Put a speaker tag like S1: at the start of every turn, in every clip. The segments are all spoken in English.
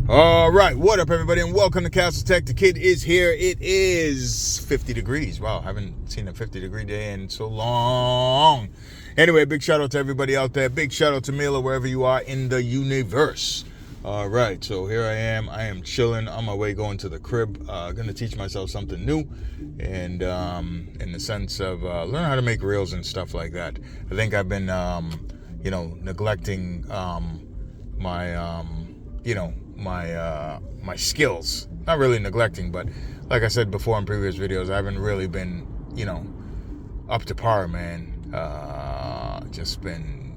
S1: All right, what up, everybody, and welcome to Castle Tech. The kid is here. It is 50 degrees. Wow, haven't seen a 50-degree day in so long. Anyway, big shout out to everybody out there. Big shout out to Mila, wherever you are in the universe. All right, so here I am. I am chilling on my way going to the crib. Going to teach myself something new, and in the sense of learn how to make reels and stuff like that. I think I've been, neglecting my skills. Not really neglecting, but like I said before in previous videos, I haven't really been, up to par, man. Just been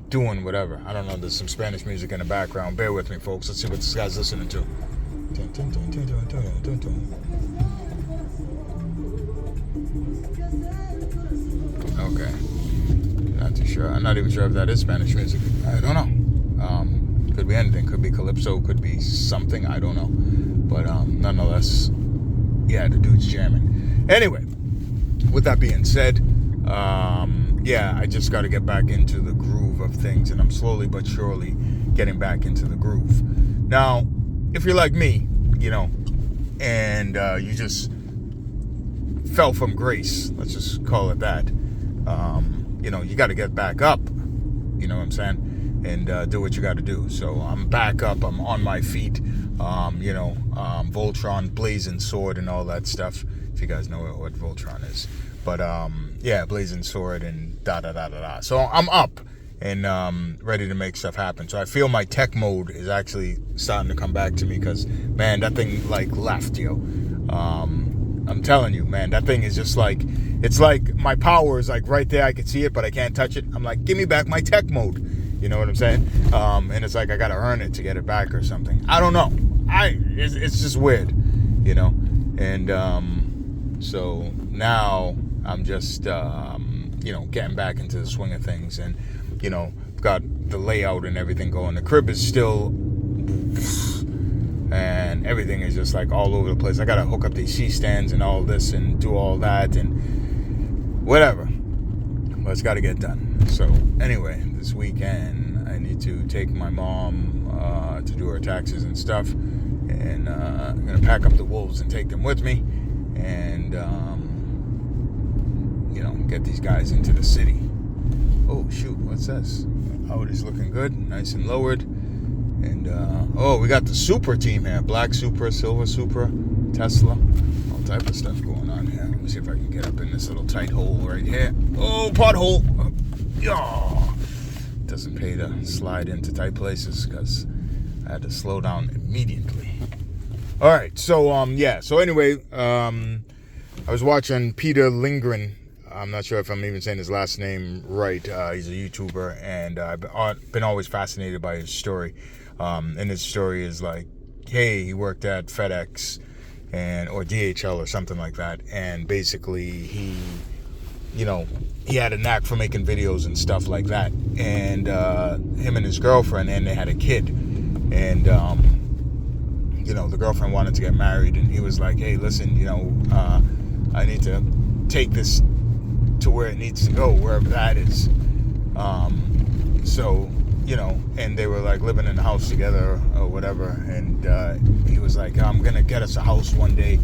S1: doing whatever. I don't know, there's some Spanish music in the background. Bear with me, folks. Let's see what this guy's listening to. Okay. Not too sure. I'm not even sure if that is Spanish music. I don't know. Could be anything. Could be calypso. Could be something. I don't know. But nonetheless, yeah, the dude's jamming. Anyway, with that being said, I just got to get back into the groove of things, and I'm slowly but surely getting back into the groove. Now, if you're like me, and you just fell from grace, let's just call it that, you got to get back up, you know what I'm saying? And do what you got to do. So I'm back up. I'm on my feet. Voltron, blazing sword, and all that stuff. If you guys know what Voltron is, but blazing sword and da da da da da. So I'm up and ready to make stuff happen. So I feel my tech mode is actually starting to come back to me because, man, that thing left, yo. I'm telling you, man, that thing is just it's like my power is right there. I can see it, but I can't touch it. I'm like, give me back my tech mode. You know what I'm saying? And it's like I gotta earn it to get it back or something. I don't know. It's just weird, And so now I'm just getting back into the swing of things, and got the layout and everything going. The crib is still, and everything is just all over the place. I gotta hook up these C-stands and all this and do all that and whatever. But it's got to get done. So anyway, this weekend I need to take my mom to do her taxes and stuff, and I'm gonna pack up the wolves and take them with me, and get these guys into the city. Oh shoot, what's this? Audi's looking good, nice and lowered, and we got the Supra team here: Black Supra, Silver Supra, Tesla, all type of stuff going on here. Let me see if I can get up in this little tight hole right here. Oh, pothole! Doesn't pay to slide into tight places because I had to slow down immediately. All right, so anyway, I was watching Peter Lindgren. I'm not sure if I'm even saying his last name right. He's a YouTuber, and I've been always fascinated by his story. And his story is hey, he worked at FedEx or DHL or something like that, and basically he had a knack for making videos and stuff like that, and him and his girlfriend, and they had a kid, and the girlfriend wanted to get married, and he was like, hey, listen, I need to take this to where it needs to go, wherever that is. And they were living in a house together or whatever, and he was like, I'm gonna get us a house one day.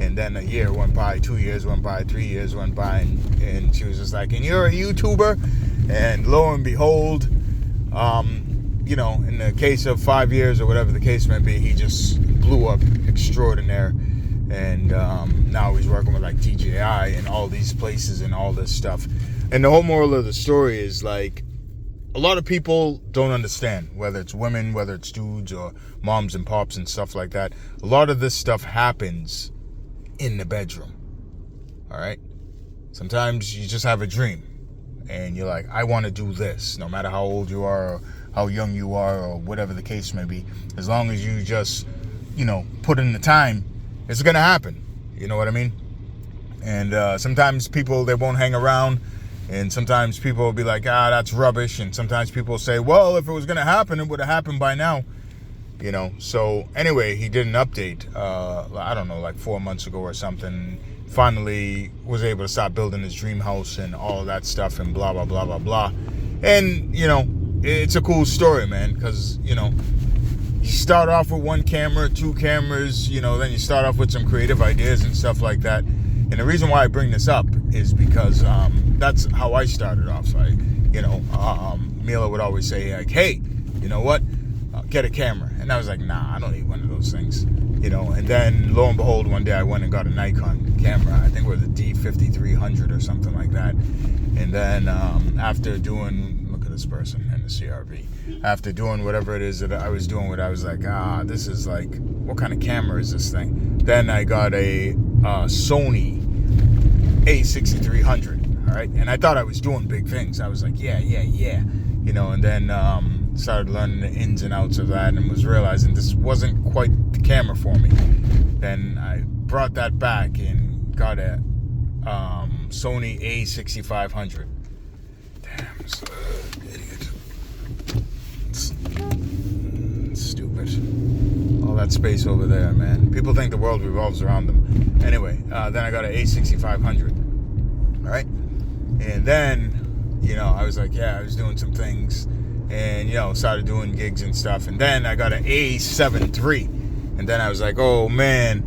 S1: And then a year went by, 2 years went by, 3 years went by, and she was just like, and you're a YouTuber? And lo and behold, in the case of 5 years or whatever the case may be, he just blew up extraordinaire. And now he's working with DJI and all these places and all this stuff. And the whole moral of the story is a lot of people don't understand, whether it's women, whether it's dudes, or moms and pops and stuff like that. A lot of this stuff happens in the bedroom. All right? Sometimes you just have a dream and you're like, I want to do this, no matter how old you are or how young you are or whatever the case may be. As long as you just, put in the time, it's going to happen. You know what I mean? And sometimes people, they won't hang around. And sometimes people will be like, that's rubbish. And sometimes people say, well, if it was going to happen, it would have happened by now. So anyway, he did an update, 4 months ago or something. Finally was able to start building his dream house and all of that stuff and blah, blah, blah, blah, blah. And, it's a cool story, man, because, start off with one camera, two cameras, then you start off with some creative ideas and stuff like that. And the reason why I bring this up is because that's how I started off. So Mila would always say, like, hey, you know what? Get a camera. And I was like, nah, I don't need one of those things. And then lo and behold, one day I went and got a Nikon camera. I think it was a D5300 or something like that. And then after doing, look at this person in the CRV. After doing whatever it is that I was doing with, I was like, this is like, what kind of camera is this thing? Then I got a Sony A6300, all right? And I thought I was doing big things. I was like, yeah. And then started learning the ins and outs of that and was realizing this wasn't quite the camera for me. Then I brought that back and got a Sony A6500. Damn, it's idiot. It's stupid. All that space over there, man. People think the world revolves around them. Anyway, then I got an A6500. All right? And then, I was like, I was doing some things and, started doing gigs and stuff. And then I got an A7 III. And then I was like, oh, man,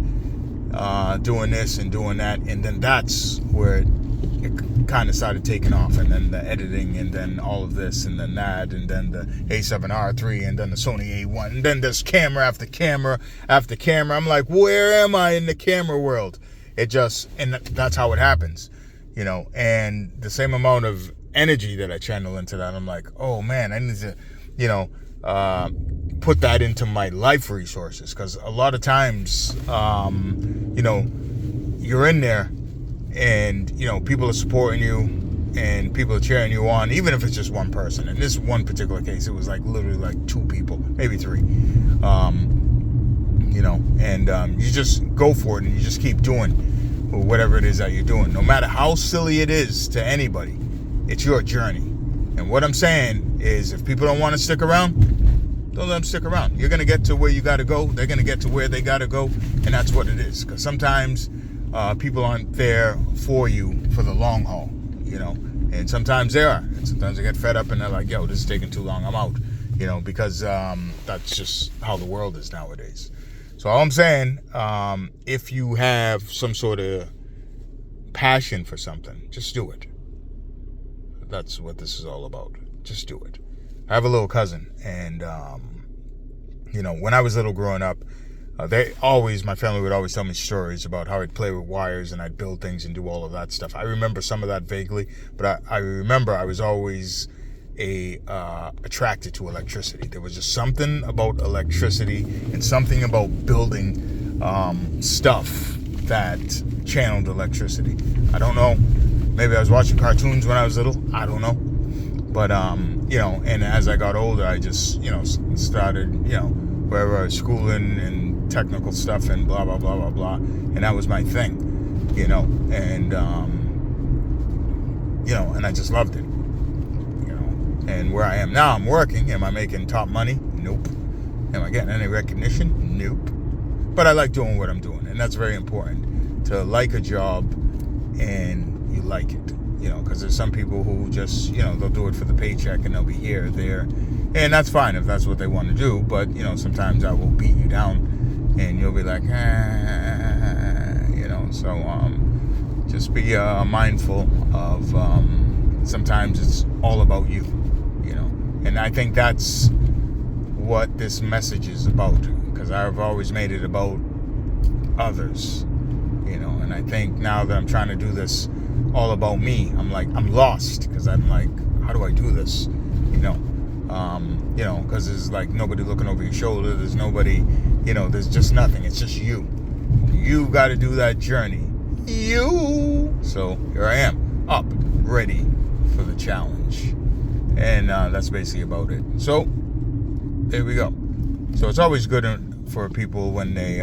S1: doing this and doing that. And then that's where it kind of started taking off. And then the editing and then all of this and then that and then the A7R III and then the Sony A1. And then there's camera after camera after camera. I'm like, where am I in the camera world? And that's how it happens, and the same amount of energy that I channel into that, I'm like, oh man, I need to, put that into my life resources. Because a lot of times, you're in there and, people are supporting you and people are cheering you on, even if it's just one person. In this one particular case, it was like literally like two people, maybe three, and you just go for it and you just keep doing whatever it is that you're doing. No matter how silly it is to anybody, it's your journey. And what I'm saying is, if people don't want to stick around, don't let them stick around. You're going to get to where you got to go. They're going to get to where they got to go. And that's what it is. Because sometimes people aren't there for you for the long haul, And sometimes they are. And sometimes they get fed up and they're like, yo, this is taking too long. I'm out. Because that's just how the world is nowadays. So all I'm saying, if you have some sort of passion for something, just do it. That's what this is all about. Just do it. I have a little cousin, and when I was little growing up, my family would always tell me stories about how I'd play with wires and I'd build things and do all of that stuff. I remember some of that vaguely, but I remember I was always attracted to electricity. There was just something about electricity and something about building stuff that channeled electricity. I don't know. Maybe I was watching cartoons when I was little. I don't know. But, and as I got older, I just, started, wherever I was schooling and technical stuff and blah, blah, blah, blah, blah. And that was my thing, and I just loved it, And where I am now, I'm working. Am I making top money? Nope. Am I getting any recognition? Nope. But I like doing what I'm doing. And that's very important, to like a job and you like it, because there's some people who just, they'll do it for the paycheck and they'll be here, there, and that's fine if that's what they want to do. But, sometimes I will beat you down and you'll be like, so just be mindful of sometimes it's all about you, and I think that's what this message is about, because I've always made it about others, and I think now that I'm trying to do this all about me, I'm lost, because I'm like, how do I do this? Because there's like nobody looking over your shoulder. There's nobody, there's just nothing. It's just you. You got to do that journey. So here I am, up, ready for the challenge. And that's basically about it. So there we go. So it's always good for people when they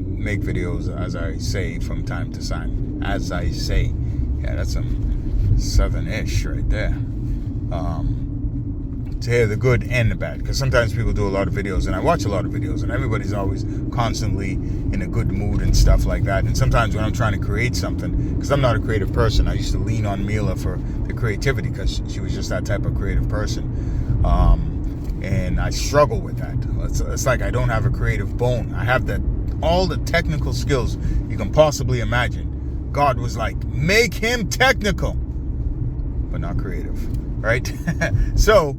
S1: make videos, as I say from time to time. As I say. Yeah, that's some Southern-ish right there. To hear the good and the bad. Because sometimes people do a lot of videos, and I watch a lot of videos, and everybody's always constantly in a good mood and stuff like that. And sometimes when I'm trying to create something, because I'm not a creative person, I used to lean on Mila for the creativity, because she was just that type of creative person. and I struggle with that. It's like I don't have a creative bone. I have all the technical skills you can possibly imagine. God was like, make him technical, but not creative, right? So,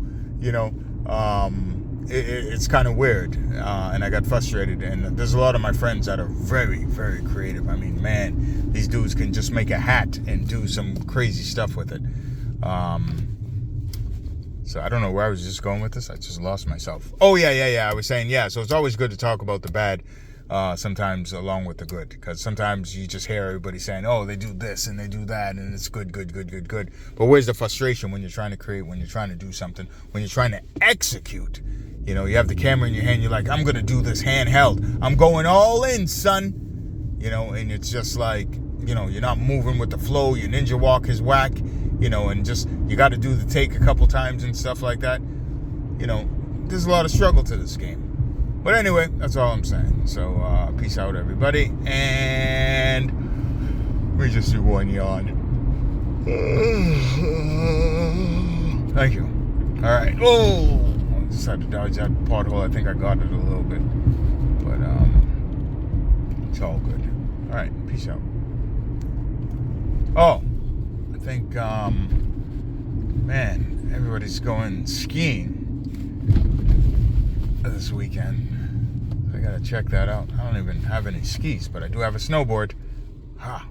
S1: it's kind of weird, and I got frustrated. And there's a lot of my friends that are very, very creative. I mean, man, these dudes can just make a hat and do some crazy stuff with it. So I don't know where I was just going with this. I just lost myself. Oh, yeah. I was saying, so it's always good to talk about the bad, sometimes along with the good, because sometimes you just hear everybody saying, oh, they do this and they do that, and it's good. But where's the frustration when you're trying to create, when you're trying to do something, when you're trying to execute? You have the camera in your hand, you're like, I'm going to do this handheld. I'm going all in, son. And it's just like, you're not moving with the flow. Your ninja walk is whack, and just, you got to do the take a couple times and stuff like that. There's a lot of struggle to this game. But anyway, that's all I'm saying. So, peace out, everybody. And we just do one yawn. Thank you. All right. Oh! Just had to dodge that pothole. I think I got it a little bit, but it's all good. All right, peace out. Oh, I think man, everybody's going skiing this weekend. I gotta check that out. I don't even have any skis, but I do have a snowboard. Ha.